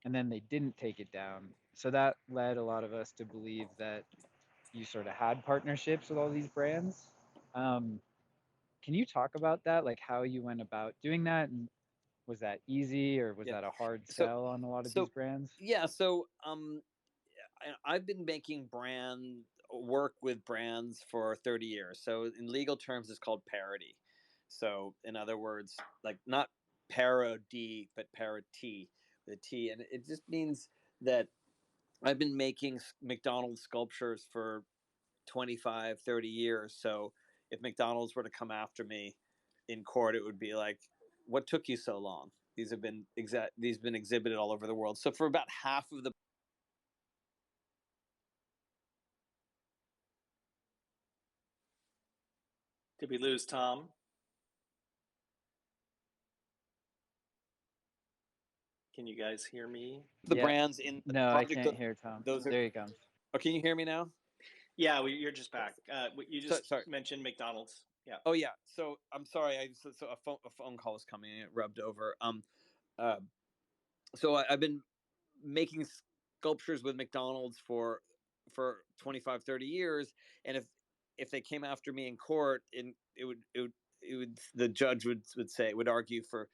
and then they didn't take it down. So that led a lot of us to believe that you sort of had partnerships with all these brands. Can you talk about that, like how you went about doing that, and was that easy, or was that a hard sell on a lot of these brands? Yeah, so I've been making work with brands for 30 years. So in legal terms, it's called parody. So in other words, like not parody, but parity with a T. And it just means that I've been making McDonald's sculptures for 25, 30 years. So if McDonald's were to come after me in court, it would be like, what took you so long? These have been exhibited all over the world. So for about half of the Did we lose Tom? Can you guys hear me? The brands in the project, I can't hear Tom. There you go. Oh, can you hear me now? Yeah, you're just back. You just mentioned McDonald's. Yeah. Oh yeah. So I'm sorry. So a phone call was coming and it rubbed over. So I've been making sculptures with McDonald's for 25, 30 years, and if they came after me in court, it would the judge would say, would argue for,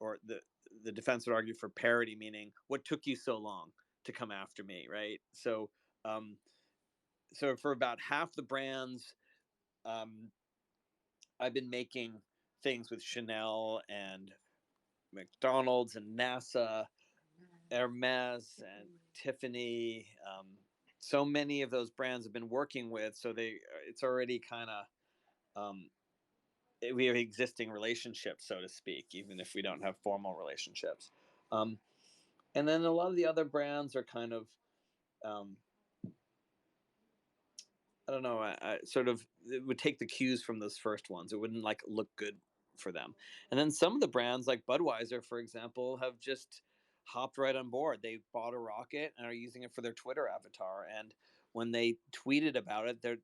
or the defense would argue for parody, meaning what took you so long to come after me, right? So so for about half the brands, I've been making things with Chanel and McDonald's and NASA, Hermes and Tiffany. So many of those brands have been working with, so it's already kind of we have existing relationships, so to speak, even if we don't have formal relationships. And then a lot of the other brands are kind of I don't know. I sort of it would take the cues from those first ones. It wouldn't like look good for them. And then some of the brands like Budweiser, for example, have just hopped right on board. They bought a rocket and are using it for their Twitter avatar. And when they tweeted about it, they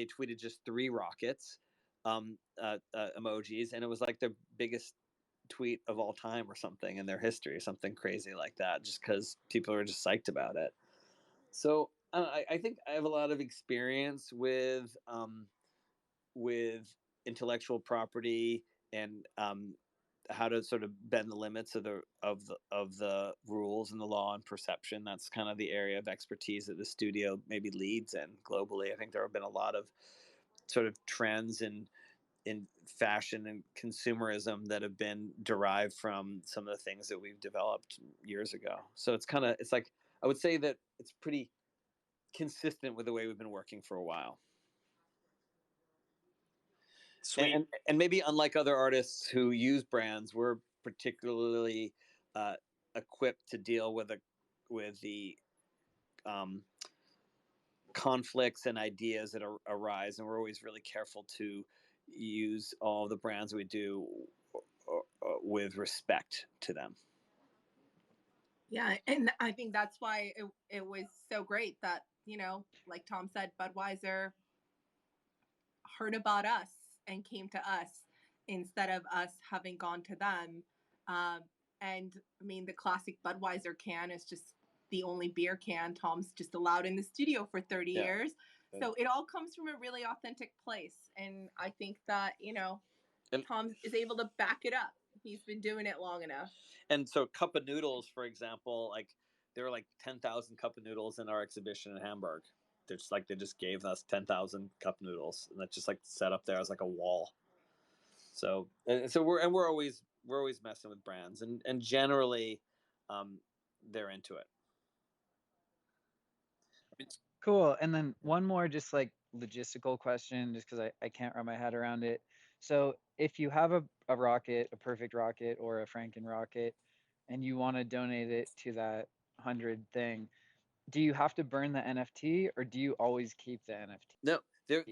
tweeted just 3 rockets emojis, and it was like their biggest tweet of all time or something in their history, something crazy like that, just because people are just psyched about it. So I think I have a lot of experience with intellectual property and sort of bend the limits of the rules and the law and perception. That's kind of the area of expertise that the studio maybe leads in globally. I think there have been a lot of sort of trends in fashion and consumerism that have been derived from some of the things that we've developed years ago. So it's like, I would say that it's pretty consistent with the way we've been working for a while. Sweet. And maybe unlike other artists who use brands, we're particularly equipped to deal with the conflicts and ideas that arise, and we're always really careful to use all the brands we do with respect to them. Yeah, and I think that's why it was so great that, like Tom said, Budweiser heard about us and came to us instead of us having gone to them. And I mean, the classic Budweiser can is just the only beer can Tom's just allowed in the studio for 30 years. So it all comes from a really authentic place. And I think that, Tom is able to back it up. He's been doing it long enough. And so Cup of Noodles, for example, like there were like 10,000 Cup of Noodles in our exhibition in Hamburg. They just gave us 10,000 cup noodles, and that's just like set up there as like a wall. So we're always messing with brands, and generally, they're into it. Cool. And then one more just like logistical question, just because I can't wrap my head around it. So if you have a rocket, a perfect rocket or a Franken rocket, and you want to donate it to that 100 thing, do you have to burn the NFT or do you always keep the NFT? No, they're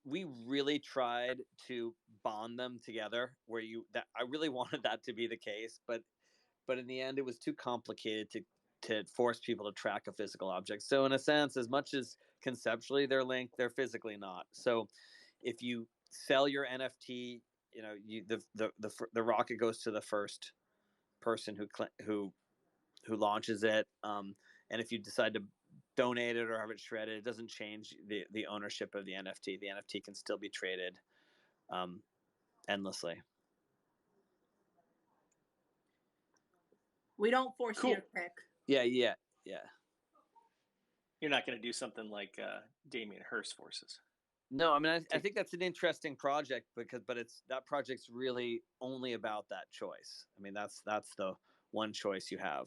we really tried to bond them together where I really wanted that to be the case, but in the end it was too complicated to force people to track a physical object. So in a sense, as much as conceptually they're linked, they're physically not. So if you sell your NFT, the rocket goes to the first person who launches it. And if you decide to donate it or have it shredded, it doesn't change the ownership of the NFT. The NFT can still be traded endlessly. We don't force you to pick. Yeah. You're not going to do something like Damien Hirst forces. No, I mean, I think that's an interesting project but that project's really only about that choice. I mean, that's the one choice you have.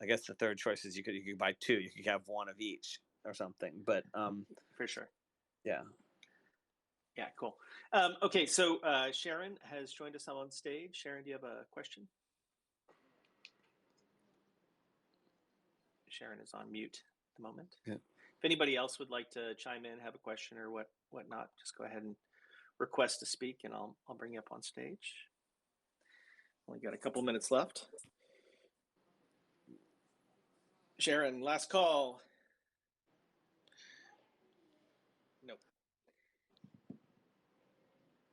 I guess the third choice is you could buy two. You could have one of each or something. But for sure. Yeah. Yeah, cool. Okay, so Sharon has joined us on stage. Sharon, do you have a question? Sharon is on mute at the moment. Yeah. If anybody else would like to chime in, have a question or whatnot, just go ahead and request to speak, and I'll bring you up on stage. Only got a couple minutes left. Sharon, last call. Nope.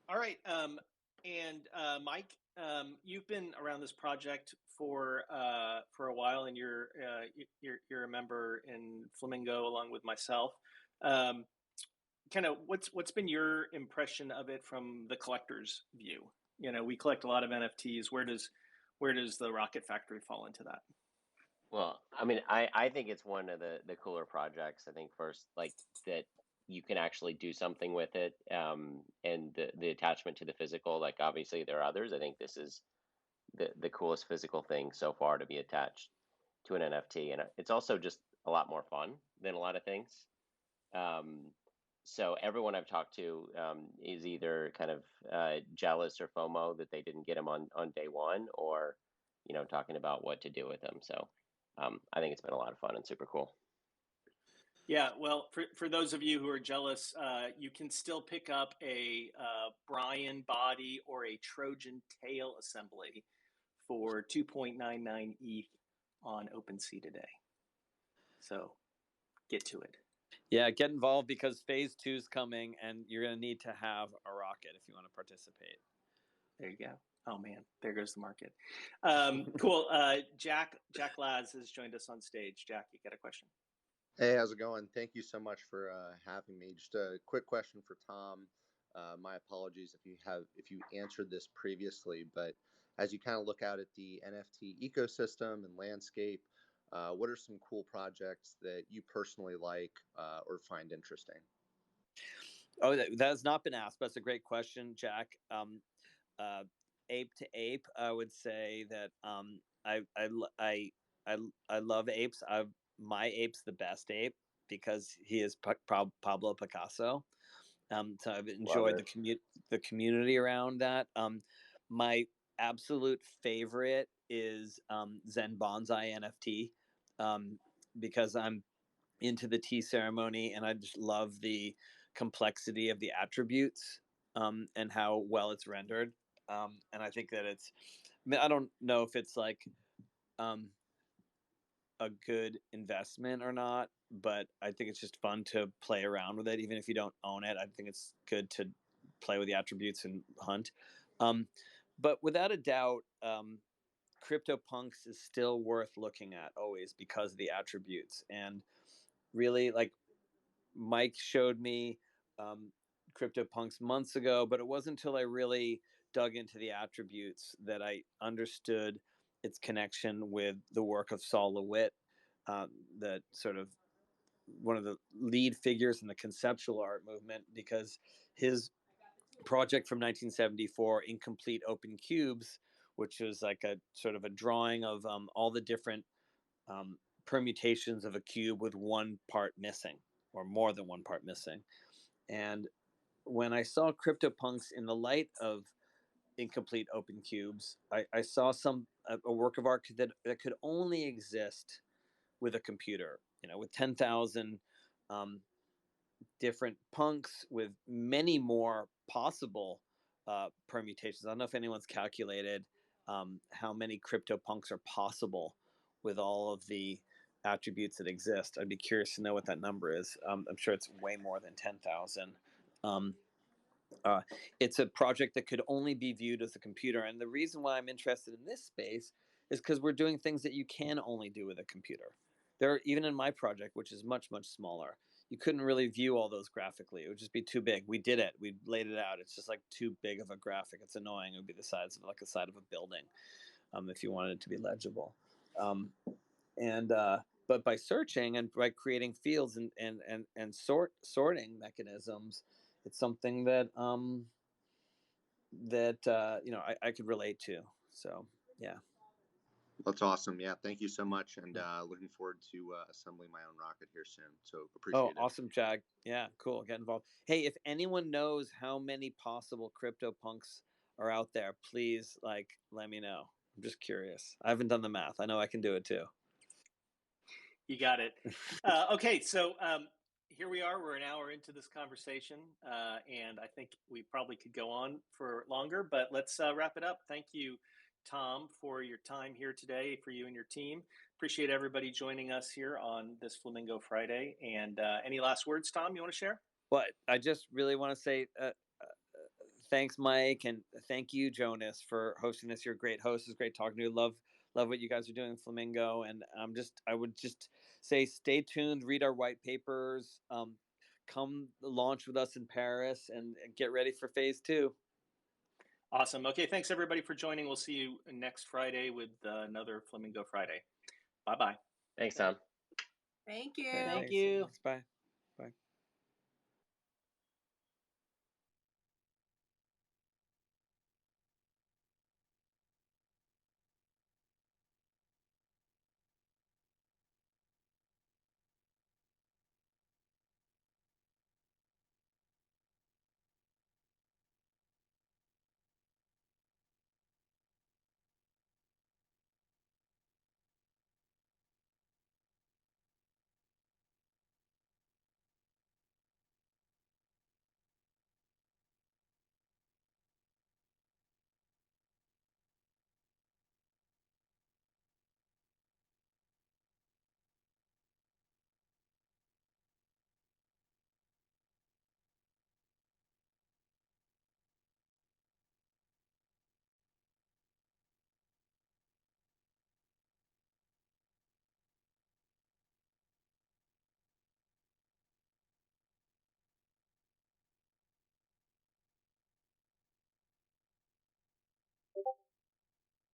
All right, and Mike, you've been around this project for a while, and you're a member in Flamingo along with myself. Kind of what's been your impression of it from the collector's view? We collect a lot of NFTs. Where does the Rocket Factory fall into that? Well, I mean, I think it's one of the cooler projects. I think first, like that you can actually do something with it, and the attachment to the physical. Like obviously there are others. I think this is the coolest physical thing so far to be attached to an NFT, and it's also just a lot more fun than a lot of things. So everyone I've talked to is either kind of jealous or FOMO that they didn't get them on day one, or talking about what to do with them. So I think it's been a lot of fun and super cool. Yeah, well, for those of you who are jealous, you can still pick up a Brian body or a Trojan tail assembly for 2.99 ETH on OpenSea today. So get to it. Yeah, get involved because phase 2 is coming, and you're going to need to have a rocket if you want to participate. There you go. Oh man, there goes the market. Cool. Jack Laz has joined us on stage. Jack, you got a question? Hey, how's it going? Thank you so much for having me. Just a quick question for Tom. My apologies if you answered this previously, but as you kind of look out at the NFT ecosystem and landscape, what are some cool projects that you personally like or find interesting? Oh, that has not been asked, but that's a great question, Jack. Ape to ape, I would say that I love apes. My ape's the best ape because he is Pablo Picasso. So I've enjoyed the community around that. My absolute favorite is Zen Bonsai NFT, because I'm into the tea ceremony and I just love the complexity of the attributes, and how well it's rendered. And I think that I mean, I don't know if it's like um, a good investment or not, but I think it's just fun to play around with it, even if you don't own it. I think it's good to play with the attributes and hunt. Um, but without a doubt, CryptoPunks is still worth looking at always because of the attributes. And really, like, Mike showed me um, CryptoPunks months ago, but it wasn't until I really dug into the attributes that I understood its connection with the work of Saul LeWitt, that sort of one of the lead figures in the conceptual art movement, because his project from 1974, Incomplete Open Cubes, which was like a sort of a drawing of all the different um, permutations of a cube with one part missing or more than one part missing. And when I saw CryptoPunks in the light of Incomplete Open Cubes, I saw a work of art that could only exist with a computer, with 10,000 um, different punks with many more possible permutations. I don't know if anyone's calculated how many CryptoPunks are possible with all of the attributes that exist. I'd be curious to know what that number is. I'm sure it's way more than 10,000. Um, uh, it's a project that could only be viewed as a computer. And the reason why I'm interested in this space is because we're doing things that you can only do with a computer. Even in my project, which is much, much smaller, you couldn't really view all those graphically. It would just be too big. We did it. We laid it out. It's just like too big of a graphic. It's annoying. It would be the size of like the side of a building, if you wanted it to be legible. And but by searching and by creating fields and sorting mechanisms, it's something that I could relate to. So yeah. That's awesome. Yeah, thank you so much, and looking forward to assembling my own rocket here soon. So Oh, appreciate it. awesome, Jag. Yeah, cool. Get involved. Hey, if anyone knows how many possible CryptoPunks are out there, please let me know. I'm just curious. I haven't done the math. I know I can do it too. You got it. Okay, so here we are. We're an hour into this conversation, and I think we probably could go on for longer, but let's wrap it up. Thank you, Tom, for your time here today, for you and your team. Appreciate everybody joining us here on this Flamingo Friday. And any last words, Tom, you want to share? Well, I just really want to say thanks, Mike, and thank you, Jonas, for hosting this. You're a great host. It's great talking to you. Love what you guys are doing in Flamingo. And I would just say, stay tuned, read our white papers, come launch with us in Paris, and get ready for phase 2. Awesome. Okay, thanks everybody for joining. We'll see you next Friday with another Flamingo Friday. Bye-bye. Thanks, Tom. Thank you. Thank you. Bye. Bye.